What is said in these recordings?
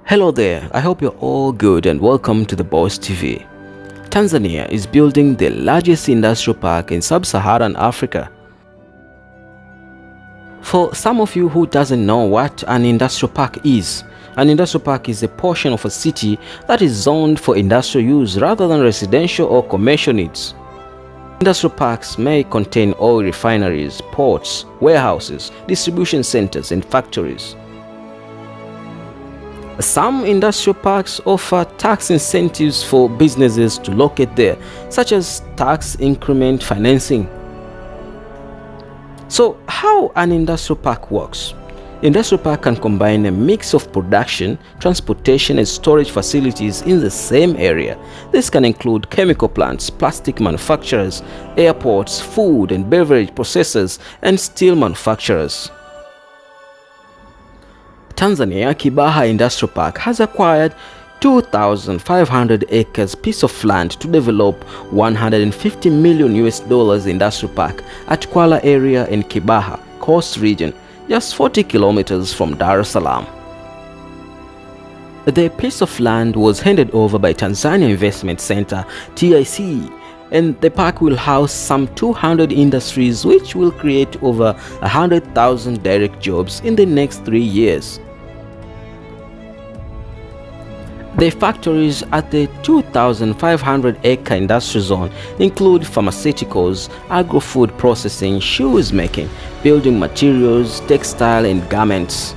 Hello there, I hope you're all good and welcome to the Boss TV. Tanzania is building the largest industrial park in sub-Saharan Africa. For some of you who doesn't know what an industrial park is, an industrial park is a portion of a city that is zoned for industrial use rather than residential or commercial needs. Industrial parks may contain oil refineries, ports, warehouses, distribution centers, and factories. Some industrial parks offer tax incentives for businesses to locate there, such as tax increment financing. So, how an industrial park works? Industrial park can combine a mix of production, transportation, and storage facilities in the same area. This can include chemical plants, plastic manufacturers, airports, food and beverage processors, and steel manufacturers. Tanzania Kibaha Industrial Park has acquired 2,500 acres piece of land to develop $150 million industrial park at Kuala area in Kibaha, Coast region, just 40 kilometers from Dar es Salaam. The piece of land was handed over by Tanzania Investment Center (TIC), and the park will house some 200 industries which will create over 100,000 direct jobs in the next 3 years. The factories at the 2,500-acre industrial zone include pharmaceuticals, agro-food processing, shoes making, building materials, textile and garments.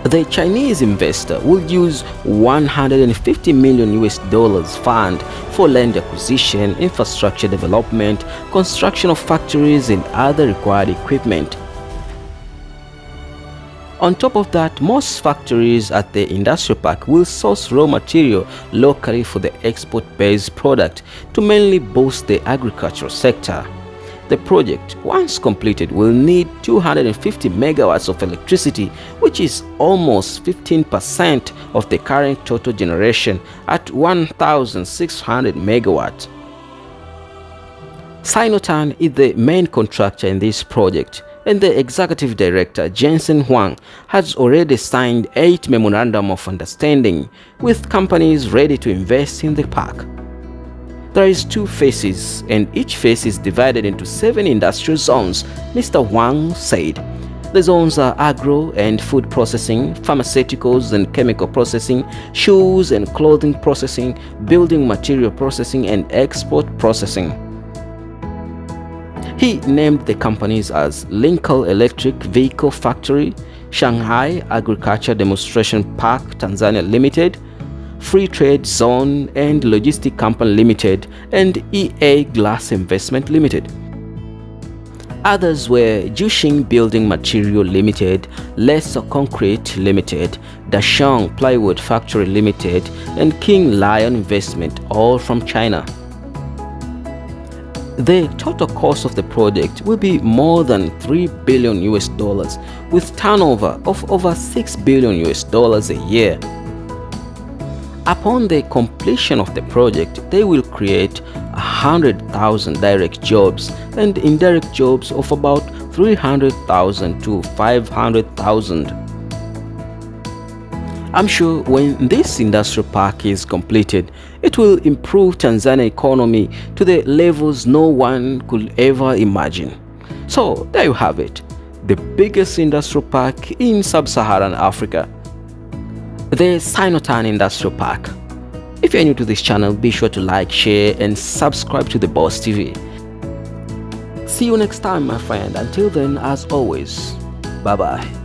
The Chinese investor will use $150 million fund for land acquisition, infrastructure development, construction of factories and other required equipment. On top of that, most factories at the industrial park will source raw material locally for the export-based product to mainly boost the agricultural sector. The project, once completed, will need 250 megawatts of electricity, which is almost 15% of the current total generation at 1,600 megawatts. Sino-Tan is the main contractor in this project, and the executive director, Jensen Huang, has already signed 8 memorandum of understanding with companies ready to invest in the park. There is 2 phases, and each phase is divided into 7 industrial zones, Mr. Huang said. The zones are agro and food processing, pharmaceuticals and chemical processing, shoes and clothing processing, building material processing, and export processing. He named the companies as Lincoln Electric Vehicle Factory, Shanghai Agriculture Demonstration Park Tanzania Limited, Free Trade Zone and Logistic Company Limited, and EA Glass Investment Limited. Others were Jushing Building Material Limited, Lesser Concrete Limited, Dashong Plywood Factory Limited, and King Lion Investment, all from China. The total cost of the project will be more than $3 billion with turnover of over $6 billion a year. Upon the completion of the project, they will create 100,000 direct jobs and indirect jobs of about 300,000 to 500,000. I'm sure when this industrial park is completed, it will improve Tanzania's economy to the levels no one could ever imagine. So there you have it, the biggest industrial park in sub-Saharan Africa, the Sino-Tan Industrial Park. If you're new to this channel, be sure to like, share and subscribe to the Boss TV. See you next time, my friend. Until then, as always, bye-bye.